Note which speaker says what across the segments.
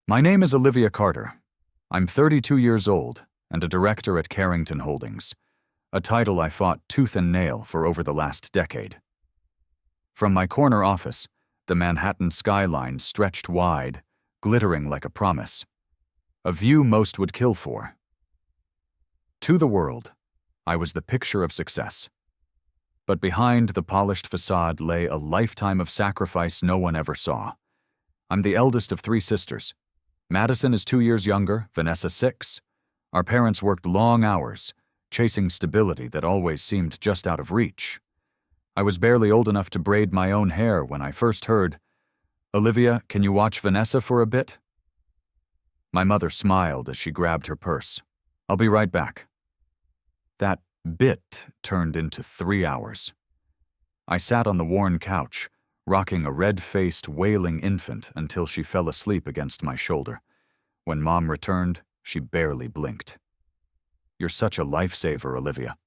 Speaker 1: My name is Olivia Carter. I'm 32 years old and a director at Carrington Holdings, a title I fought tooth and nail for over the last decade. From my corner office, the Manhattan skyline stretched wide, glittering like a promise, a view most would kill for. To the world, I was the picture of success. But behind the polished facade lay a lifetime of sacrifice no one ever saw. I'm the eldest of 3 sisters. Madison is 2 years younger, Vanessa 6. Our parents worked long hours, chasing stability that always seemed just out of reach. I was barely old enough to braid my own hair when I first heard, "Olivia, can you watch Vanessa for a bit?" My mother smiled as she grabbed her purse. "I'll be right back." That bit turned into 3 hours. I sat on the worn couch, rocking a red-faced, wailing infant until she fell asleep against my shoulder. When Mom returned, she barely blinked. "You're such a lifesaver, Olivia.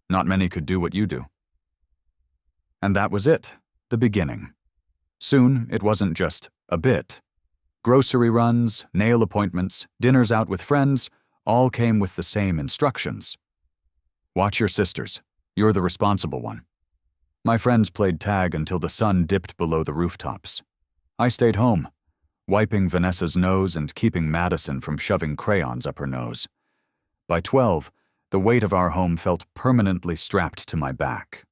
Speaker 1: Not many could do what you do." And that was it, the beginning. Soon, it wasn't just a bit. Grocery runs, nail appointments, dinners out with friends, all came with the same instructions. "Watch your sisters. You're the responsible one." My friends played tag until the sun dipped below the rooftops. I stayed home, wiping Vanessa's nose and keeping Madison from shoving crayons up her nose. By 12, the weight of our home felt permanently strapped to my back.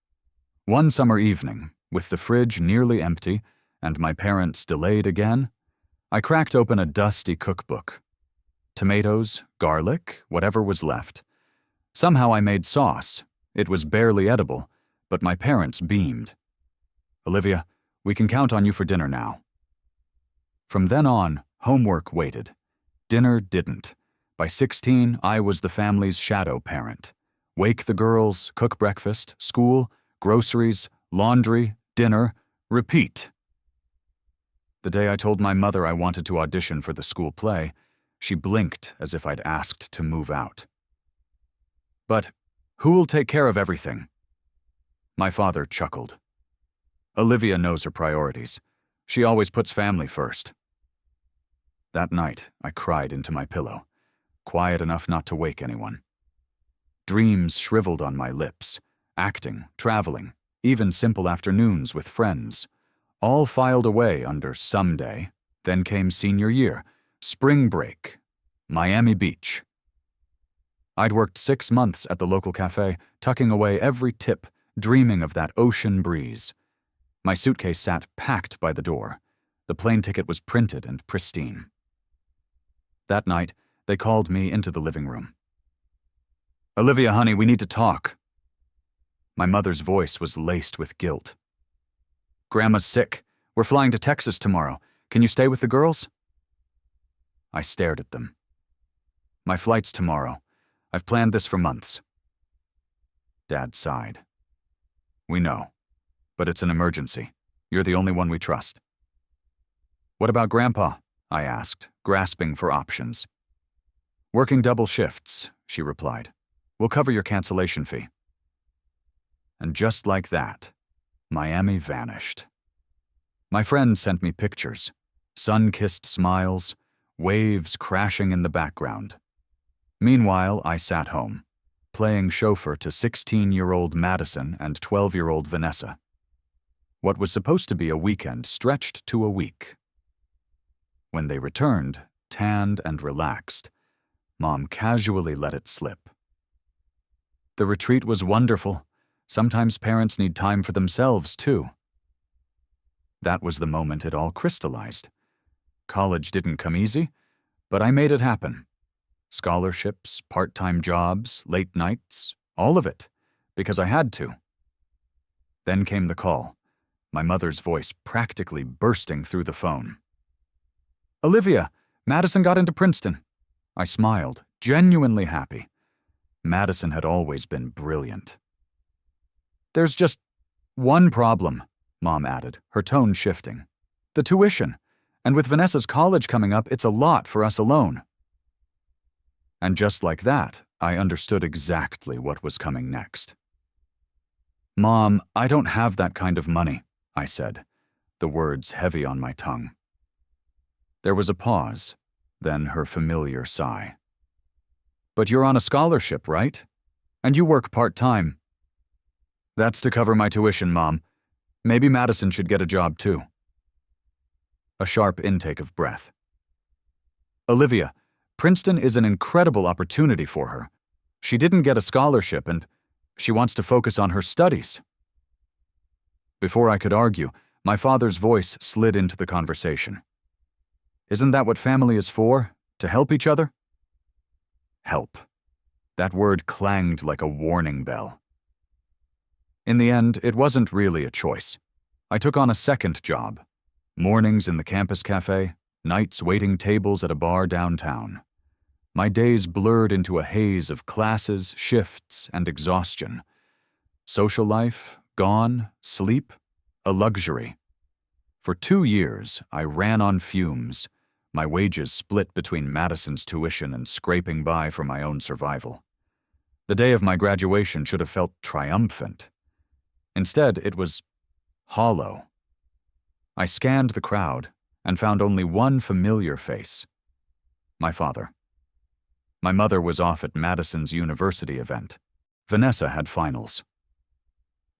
Speaker 1: One summer evening, with the fridge nearly empty and my parents delayed again, I cracked open a dusty cookbook. Tomatoes, garlic, whatever was left. Somehow I made sauce. It was barely edible, but my parents beamed. "Olivia, we can count on you for dinner now." From then on, homework waited. Dinner didn't. By 16, I was the family's shadow parent. Wake the girls, cook breakfast, school, groceries, laundry, dinner, repeat. The day I told my mother I wanted to audition for the school play, she blinked as if I'd asked to move out. "But who will take care of everything?" My father chuckled. "Olivia knows her priorities. She always puts family first." That night, I cried into my pillow, quiet enough not to wake anyone. Dreams shriveled on my lips, acting, traveling, even simple afternoons with friends, all filed away under someday. Then came senior year, spring break, Miami Beach. I'd worked 6 months at the local cafe, tucking away every tip, dreaming of that ocean breeze. My suitcase sat packed by the door. The plane ticket was printed and pristine. That night, they called me into the living room. "Olivia, honey, we need to talk." My mother's voice was laced with guilt. "Grandma's sick. We're flying to Texas tomorrow. Can you stay with the girls?" I stared at them. "My flight's tomorrow. I've planned this for months." Dad sighed. "We know, but it's an emergency. You're the only one we trust." "What about Grandpa?" I asked, grasping for options. "Working double shifts," she replied. "We'll cover your cancellation fee." And just like that, Miami vanished. My friends sent me pictures, sun-kissed smiles, waves crashing in the background. Meanwhile, I sat home, playing chauffeur to 16-year-old Madison and 12-year-old Vanessa. What was supposed to be a weekend stretched to a week. When they returned, tanned and relaxed, Mom casually let it slip. "The retreat was wonderful. Sometimes parents need time for themselves, too." That was the moment it all crystallized. College didn't come easy, but I made it happen. Scholarships, part-time jobs, late nights, all of it, because I had to. Then came the call, my mother's voice practically bursting through the phone. "Olivia, Madison got into Princeton." I smiled, genuinely happy. Madison had always been brilliant. "There's just one problem," Mom added, her tone shifting. "The tuition. And with Vanessa's college coming up, it's a lot for us alone." And just like that, I understood exactly what was coming next. "Mom, I don't have that kind of money," I said, the words heavy on my tongue. There was a pause, then her familiar sigh. "But you're on a scholarship, right? And you work part-time." "That's to cover my tuition, Mom. Maybe Madison should get a job too." A sharp intake of breath. "Olivia, Princeton is an incredible opportunity for her. She didn't get a scholarship and she wants to focus on her studies." Before I could argue, my father's voice slid into the conversation. "Isn't that what family is for? To help each other?" Help. That word clanged like a warning bell. In the end, it wasn't really a choice. I took on a second job. Mornings in the campus cafe, nights waiting tables at a bar downtown. My days blurred into a haze of classes, shifts, and exhaustion. Social life, gone, sleep, a luxury. For 2 years, I ran on fumes, my wages split between Madison's tuition and scraping by for my own survival. The day of my graduation should have felt triumphant. Instead, it was hollow. I scanned the crowd and found only one familiar face: my father. My mother was off at Madison's university event. Vanessa had finals.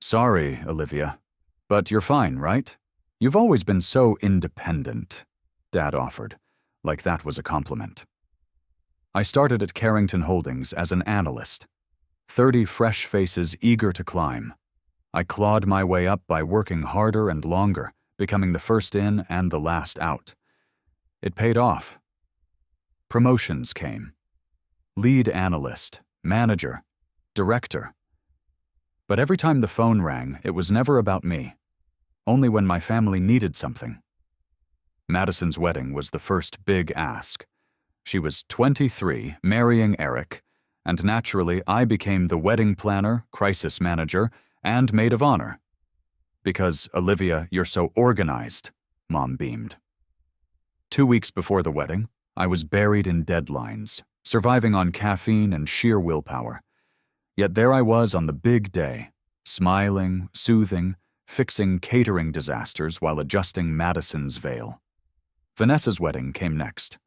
Speaker 1: "Sorry, Olivia, but you're fine, right? You've always been so independent," Dad offered, like that was a compliment. I started at Carrington Holdings as an analyst. 30 fresh faces eager to climb. I clawed my way up by working harder and longer, becoming the first in and the last out. It paid off. Promotions came. Lead analyst, manager, director. But every time the phone rang, it was never about me. Only when my family needed something. Madison's wedding was the first big ask. She was 23, marrying Eric, and naturally I became the wedding planner, crisis manager, and maid of honor. "Because, Olivia, you're so organized," Mom beamed. 2 weeks before the wedding, I was buried in deadlines, surviving on caffeine and sheer willpower. Yet there I was on the big day, smiling, soothing, fixing catering disasters while adjusting Madison's veil. Vanessa's wedding came next.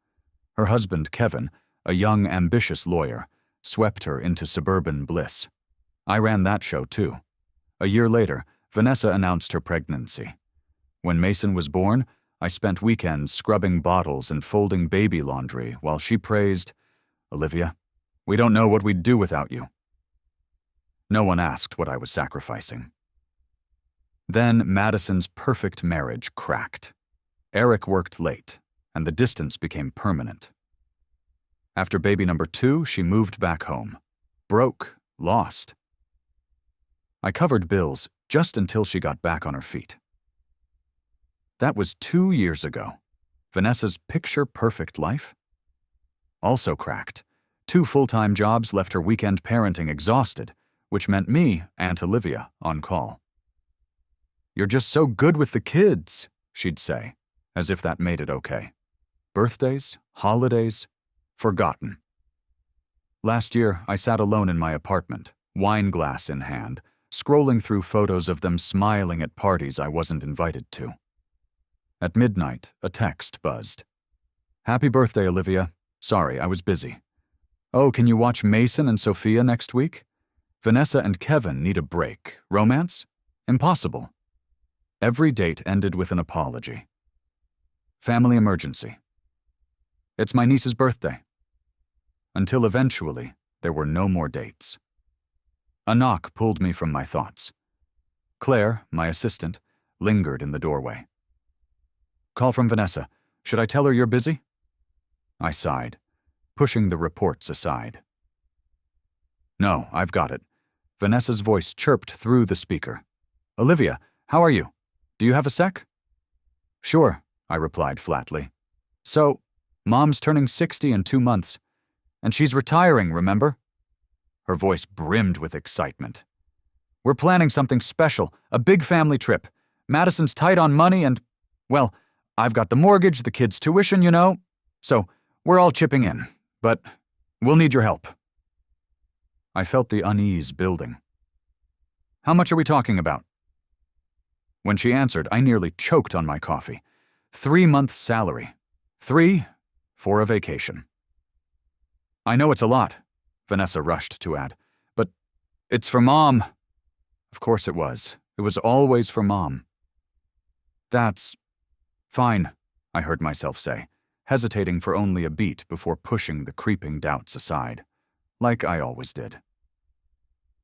Speaker 1: Her husband, Kevin, a young, ambitious lawyer, swept her into suburban bliss. I ran that show too. A year later, Vanessa announced her pregnancy. When Mason was born, I spent weekends scrubbing bottles and folding baby laundry while she praised, "Olivia, we don't know what we'd do without you." No one asked what I was sacrificing. Then Madison's perfect marriage cracked. Eric worked late, and the distance became permanent. After baby number 2, she moved back home. Broke, lost. I covered bills just until she got back on her feet. That was 2 years ago. Vanessa's picture-perfect life? Also cracked. 2 full-time jobs left her weekend parenting exhausted, which meant me, Aunt Olivia, on call. "You're just so good with the kids," she'd say, as if that made it okay. Birthdays, holidays, forgotten. Last year, I sat alone in my apartment, wine glass in hand, scrolling through photos of them smiling at parties I wasn't invited to. At midnight, a text buzzed. "Happy birthday, Olivia. Sorry, I was busy. Oh, can you watch Mason and Sophia next week? Vanessa and Kevin need a break. Romance? Impossible." Every date ended with an apology. Family emergency. It's my niece's birthday. Until eventually, there were no more dates. A knock pulled me from my thoughts. Claire, my assistant, lingered in the doorway. "Call from Vanessa. Should I tell her you're busy?" I sighed, pushing the reports aside. "No, I've got it." Vanessa's voice chirped through the speaker. "Olivia, how are you? Do you have a sec?" "Sure," I replied flatly. "So, Mom's turning 60 in 2 months. And she's retiring, remember?" Her voice brimmed with excitement. "We're planning something special, a big family trip. Madison's tight on money and, well, I've got the mortgage, the kids' tuition, you know. So, we're all chipping in. But we'll need your help." I felt the unease building. "How much are we talking about?" When she answered, I nearly choked on my coffee. 3 months' salary. 3, for a vacation. I know it's a lot, Vanessa rushed to add, but it's for Mom. Of course it was. It was always for Mom. That's fine, I heard myself say, hesitating for only a beat before pushing the creeping doubts aside, like I always did.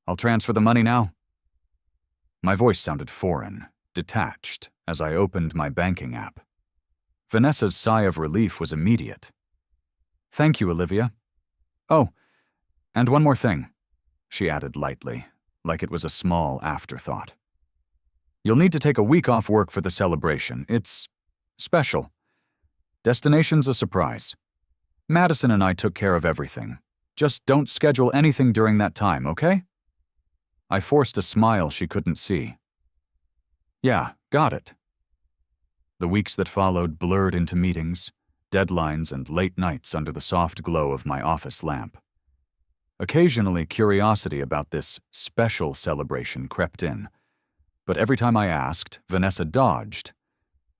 Speaker 1: I'll transfer the money now. My voice sounded foreign, detached, as I opened my banking app. Vanessa's sigh of relief was immediate. Thank you, Olivia. Oh, and one more thing, she added lightly, like it was a small afterthought. You'll need to take a week off work for the celebration. It's special. Destination's a surprise. Madison and I took care of everything. Just don't schedule anything during that time, okay? I forced a smile she couldn't see. Yeah, got it. The weeks that followed blurred into meetings, deadlines, and late nights under the soft glow of my office lamp. Occasionally, curiosity about this special celebration crept in, but every time I asked, Vanessa dodged.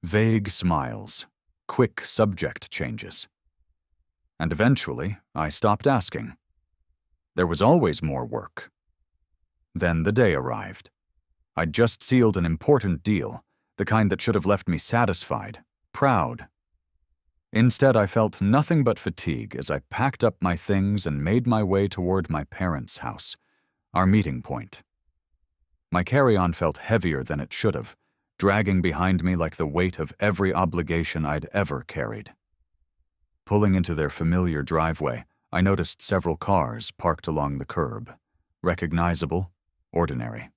Speaker 1: Vague smiles, quick subject changes. And eventually, I stopped asking. There was always more work. Then the day arrived. I'd just sealed an important deal, the kind that should have left me satisfied, proud. Instead, I felt nothing but fatigue as I packed up my things and made my way toward my parents' house, our meeting point. My carry-on felt heavier than it should have, dragging behind me like the weight of every obligation I'd ever carried. Pulling into their familiar driveway, I noticed several cars parked along the curb. Recognizable, ordinary.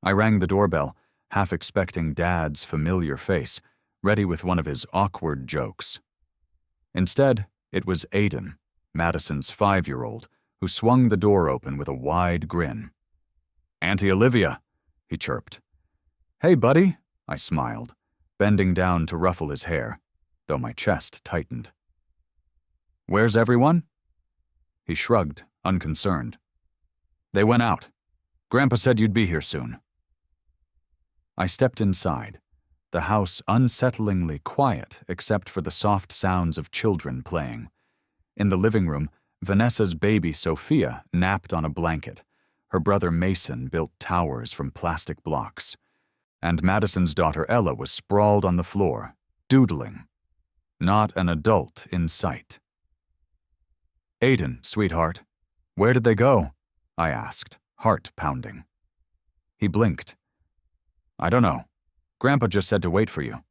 Speaker 1: I rang the doorbell, half expecting Dad's familiar face, ready with one of his awkward jokes. Instead, it was Aiden, Madison's 5-year-old, who swung the door open with a wide grin. Auntie Olivia, he chirped. Hey, buddy, I smiled, bending down to ruffle his hair, though my chest tightened. Where's everyone? He shrugged, unconcerned. They went out. Grandpa said you'd be here soon. I stepped inside, the house unsettlingly quiet except for the soft sounds of children playing. In the living room, Vanessa's baby Sophia napped on a blanket. Her brother Mason built towers from plastic blocks. And Madison's daughter Ella was sprawled on the floor, doodling. Not an adult in sight. Aiden, sweetheart, where did they go? I asked, heart pounding. He blinked. I don't know. Grandpa just said to wait for you.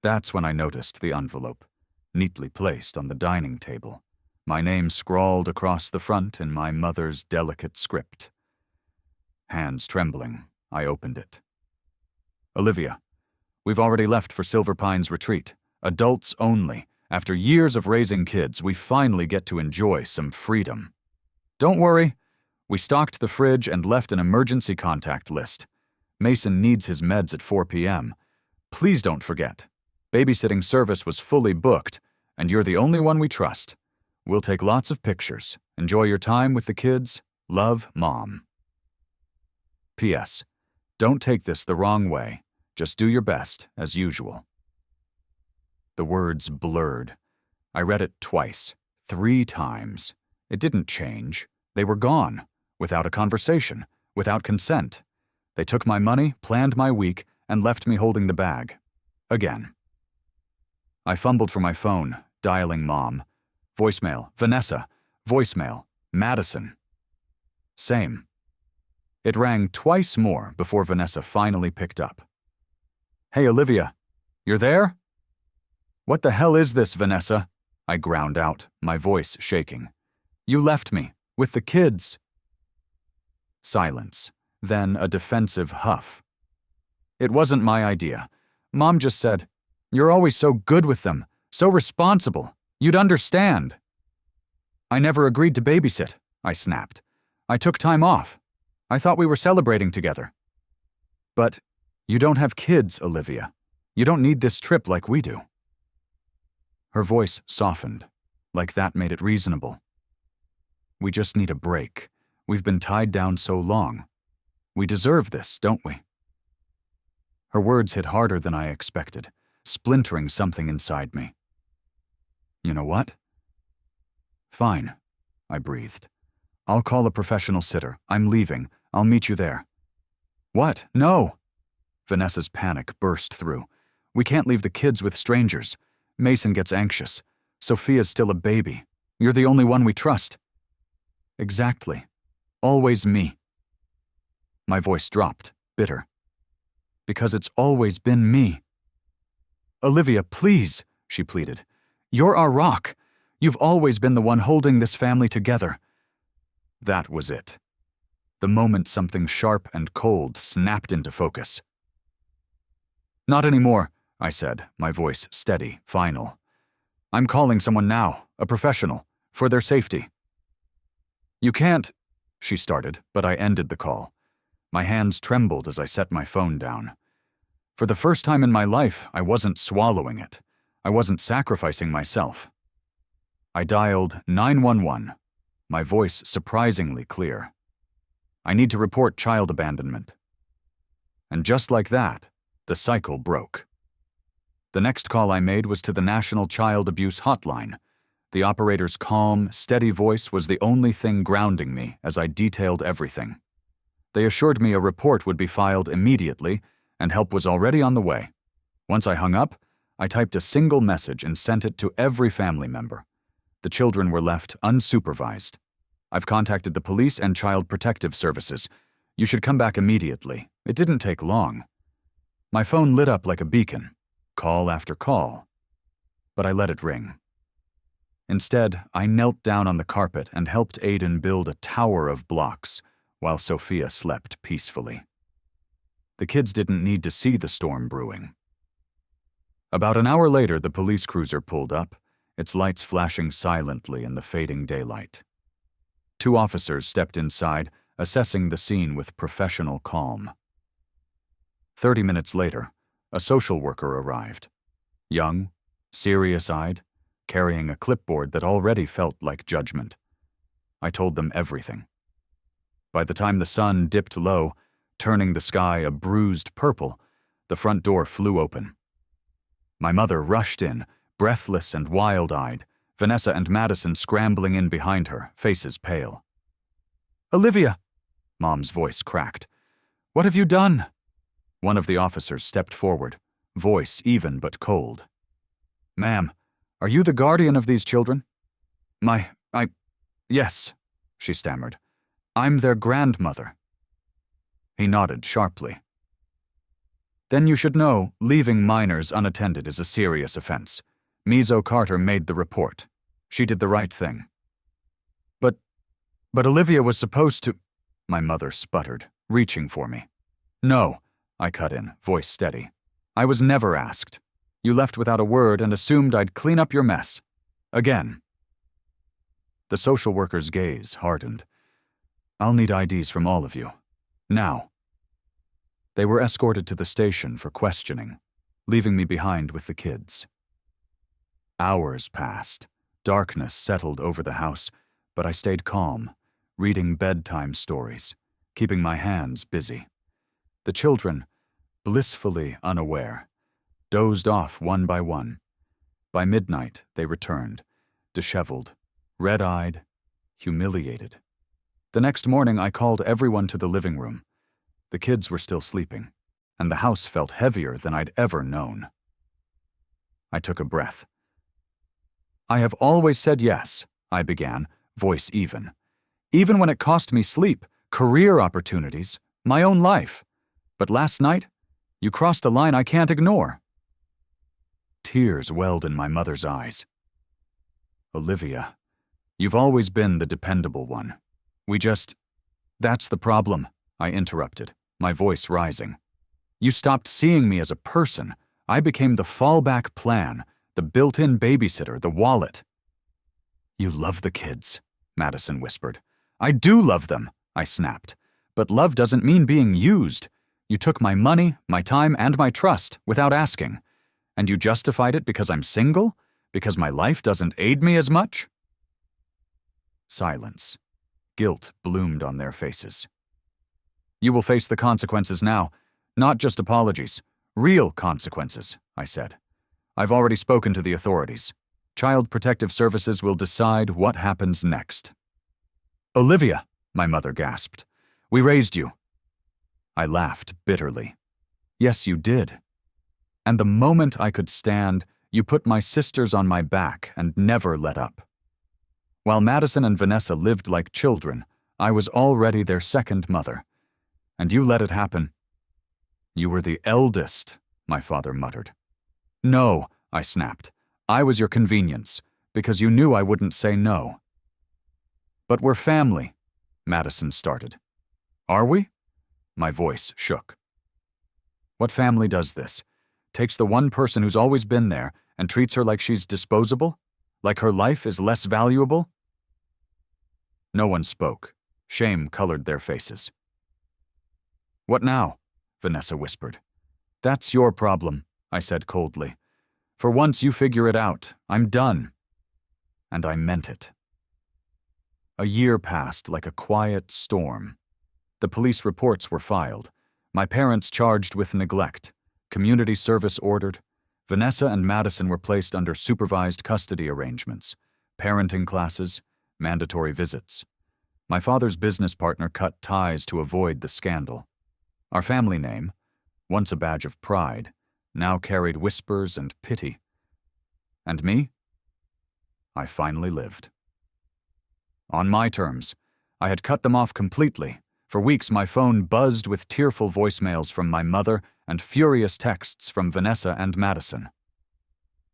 Speaker 1: That's when I noticed the envelope, neatly placed on the dining table, my name scrawled across the front in my mother's delicate script. Hands trembling, I opened it. Olivia, we've already left for Silver Pines Retreat. Adults only. After years of raising kids, we finally get to enjoy some freedom. Don't worry. We stocked the fridge and left an emergency contact list. Mason needs his meds at 4 p.m. Please don't forget. Babysitting service was fully booked, and you're the only one we trust. We'll take lots of pictures. Enjoy your time with the kids. Love, Mom. P.S. Don't take this the wrong way. Just do your best, as usual. The words blurred. I read it twice, 3 times. It didn't change. They were gone, without a conversation, without consent. They took my money, planned my week, and left me holding the bag. Again. I fumbled for my phone, dialing Mom. Voicemail, Vanessa. Voicemail, Madison. Same. It rang twice more before Vanessa finally picked up. Hey, Olivia, you're there? What the hell is this, Vanessa? I ground out, my voice shaking. You left me, with the kids. Silence, then a defensive huff. It wasn't my idea. Mom just said, you're always so good with them, so responsible. You'd understand. I never agreed to babysit, I snapped. I took time off. I thought we were celebrating together. But you don't have kids, Olivia. You don't need this trip like we do. Her voice softened, like that made it reasonable. We just need a break. We've been tied down so long. We deserve this, don't we? Her words hit harder than I expected, splintering something inside me. You know what? Fine, I breathed. I'll call a professional sitter. I'm leaving. I'll meet you there. What? No! Vanessa's panic burst through. We can't leave the kids with strangers. Mason gets anxious. Sophia's still a baby. You're the only one we trust. Exactly. Always me. My voice dropped, bitter. Because it's always been me. Olivia, please, she pleaded. You're our rock. You've always been the one holding this family together. That was it. The moment something sharp and cold snapped into focus. Not anymore, I said, my voice steady, final. I'm calling someone now, a professional, for their safety. You can't, she started, but I ended the call. My hands trembled as I set my phone down. For the first time in my life, I wasn't swallowing it. I wasn't sacrificing myself. I dialed 911, my voice surprisingly clear. I need to report child abandonment. And just like that, the cycle broke. The next call I made was to the National Child Abuse Hotline. The operator's calm, steady voice was the only thing grounding me as I detailed everything. They assured me a report would be filed immediately and help was already on the way. Once I hung up, I typed a single message and sent it to every family member. The children were left unsupervised. I've contacted the police and child protective services. You should come back immediately. It didn't take long. My phone lit up like a beacon, call after call. But I let it ring. Instead, I knelt down on the carpet and helped Aiden build a tower of blocks while Sophia slept peacefully. The kids didn't need to see the storm brewing. About an hour later, the police cruiser pulled up, its lights flashing silently in the fading daylight. 2 officers stepped inside, assessing the scene with professional calm. 30 minutes later, a social worker arrived. Young, serious-eyed, carrying a clipboard that already felt like judgment. I told them everything. By the time the sun dipped low, turning the sky a bruised purple, the front door flew open. My mother rushed in, breathless and wild-eyed, Vanessa and Madison scrambling in behind her, faces pale. Olivia! Mom's voice cracked. What have you done? One of the officers stepped forward, voice even but cold. Ma'am, are you the guardian of these children? Yes, she stammered. I'm their grandmother. He nodded sharply. Then you should know leaving minors unattended is a serious offense. Mizo Carter made the report. She did the right thing. But Olivia was supposed to... My mother sputtered, reaching for me. No, I cut in, voice steady. I was never asked. You left without a word and assumed I'd clean up your mess. Again. The social worker's gaze hardened. I'll need IDs from all of you. Now. They were escorted to the station for questioning, leaving me behind with the kids. Hours passed. Darkness settled over the house, but I stayed calm, reading bedtime stories, keeping my hands busy. The children, blissfully unaware, dozed off one by one. By midnight, they returned, disheveled, red-eyed, humiliated. The next morning, I called everyone to the living room. The kids were still sleeping, and the house felt heavier than I'd ever known. I took a breath. I have always said yes, I began, voice even. Even when it cost me sleep, career opportunities, my own life. But last night, you crossed a line I can't ignore. Tears welled in my mother's eyes. Olivia, you've always been the dependable one. That's the problem, I interrupted, my voice rising. You stopped seeing me as a person. I became the fallback plan, the built-in babysitter, the wallet. You love the kids, Madison whispered. I do love them, I snapped. But love doesn't mean being used. You took my money, my time, and my trust without asking. And you justified it because I'm single? Because my life doesn't aid me as much? Silence. Guilt bloomed on their faces. You will face the consequences now, not just apologies. Real consequences, I said. I've already spoken to the authorities. Child Protective Services will decide what happens next." "Olivia," my mother gasped. "We raised you." I laughed bitterly. "Yes, you did. And the moment I could stand, you put my sisters on my back and never let up. While Madison and Vanessa lived like children, I was already their second mother. And you let it happen." "You were the eldest," my father muttered. "No," I snapped. "I was your convenience, because you knew I wouldn't say no." "But we're family," Madison started. "Are we?" My voice shook. "What family does this? Takes the one person who's always been there and treats her like she's disposable? Like her life is less valuable?" No one spoke. Shame colored their faces. "What now?" Vanessa whispered. "That's your problem," I said coldly. "For once you figure it out, I'm done." And I meant it. A year passed like a quiet storm. The police reports were filed. My parents charged with neglect. Community service ordered. Vanessa and Madison were placed under supervised custody arrangements, parenting classes, mandatory visits. My father's business partner cut ties to avoid the scandal. Our family name, once a badge of pride, now carried whispers and pity. And me? I finally lived. On my terms, I had cut them off completely. For weeks my phone buzzed with tearful voicemails from my mother and furious texts from Vanessa and Madison.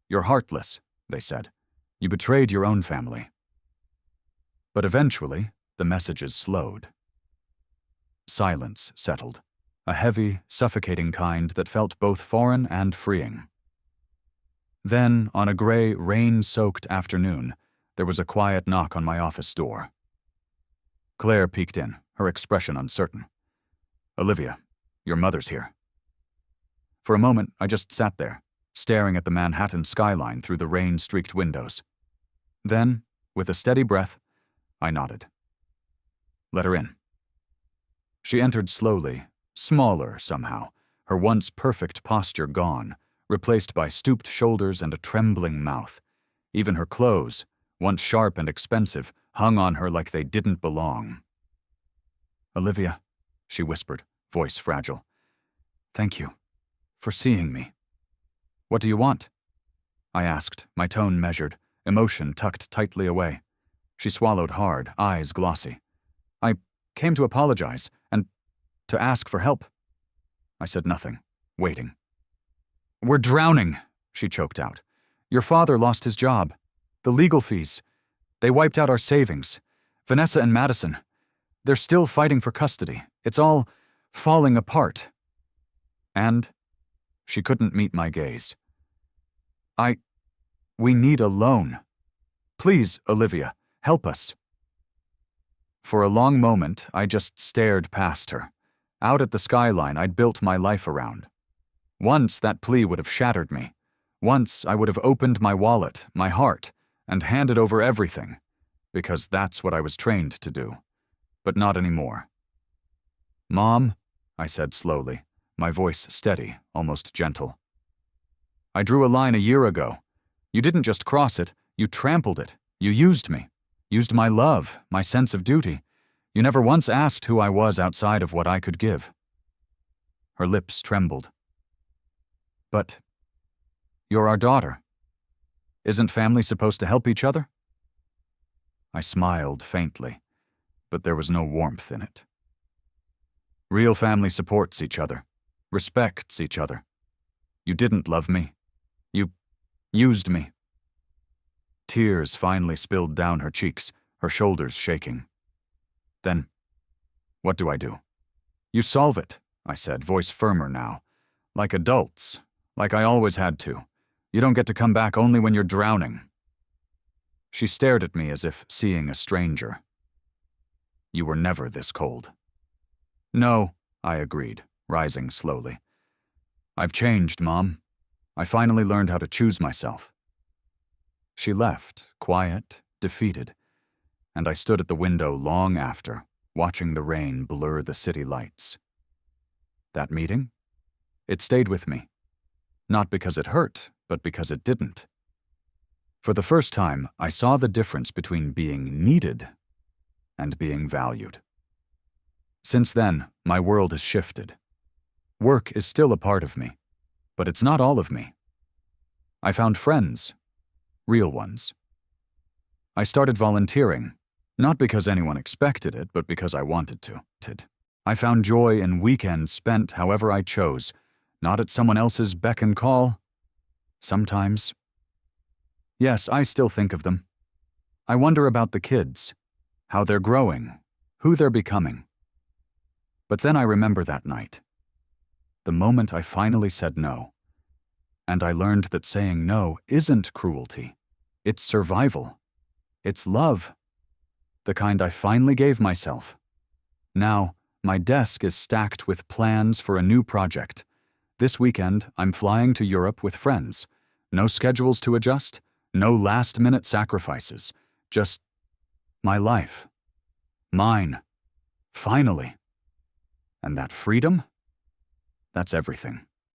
Speaker 1: "You're heartless," they said. "You betrayed your own family." But eventually, the messages slowed. Silence settled, a heavy, suffocating kind that felt both foreign and freeing. Then, on a gray, rain-soaked afternoon, there was a quiet knock on my office door. Claire peeked in, her expression uncertain. "Olivia, your mother's here." For a moment, I just sat there, staring at the Manhattan skyline through the rain-streaked windows. Then, with a steady breath, I nodded. "Let her in." She entered slowly, smaller somehow, her once perfect posture gone, replaced by stooped shoulders and a trembling mouth. Even her clothes, once sharp and expensive, hung on her like they didn't belong. "Olivia," she whispered, voice fragile. "Thank you for seeing me." "What do you want?" I asked, my tone measured, emotion tucked tightly away. She swallowed hard, eyes glossy. "I came to apologize and to ask for help." I said nothing, waiting. "We're drowning," she choked out. "Your father lost his job. The legal fees. They wiped out our savings. Vanessa and Madison. They're still fighting for custody. It's all falling apart." And she couldn't meet my gaze. We need a loan. Please, Olivia, help us." For a long moment, I just stared past her, out at the skyline I'd built my life around. Once that plea would have shattered me. Once I would have opened my wallet, my heart, and handed over everything, because that's what I was trained to do. But not anymore. "Mom," I said slowly, my voice steady, almost gentle. "I drew a line a year ago. You didn't just cross it, you trampled it. You used me. Used my love, my sense of duty. You never once asked who I was outside of what I could give." Her lips trembled. "But you're our daughter. Isn't family supposed to help each other?" I smiled faintly, but there was no warmth in it. "Real family supports each other, respects each other. You didn't love me. You used me." Tears finally spilled down her cheeks, her shoulders shaking. "Then, what do I do?" "You solve it," I said, voice firmer now. "Like adults, like I always had to. You don't get to come back only when you're drowning." She stared at me as if seeing a stranger. "You were never this cold." "No," I agreed, rising slowly. "I've changed, Mom. I finally learned how to choose myself." She left, quiet, defeated, and I stood at the window long after, watching the rain blur the city lights. That meeting? It stayed with me. Not because it hurt, but because it didn't. For the first time, I saw the difference between being needed and being valued. Since then, my world has shifted. Work is still a part of me, but it's not all of me. I found friends, real ones. I started volunteering, not because anyone expected it, but because I wanted to. I found joy in weekends spent however I chose, not at someone else's beck and call. Sometimes. Yes, I still think of them. I wonder about the kids, how they're growing, who they're becoming. But then I remember that night, the moment I finally said no. And I learned that saying no isn't cruelty. It's survival. It's love. The kind I finally gave myself. Now, my desk is stacked with plans for a new project. This weekend, I'm flying to Europe with friends. No schedules to adjust, no last-minute sacrifices. Just my life. Mine. Finally. And that freedom? That's everything.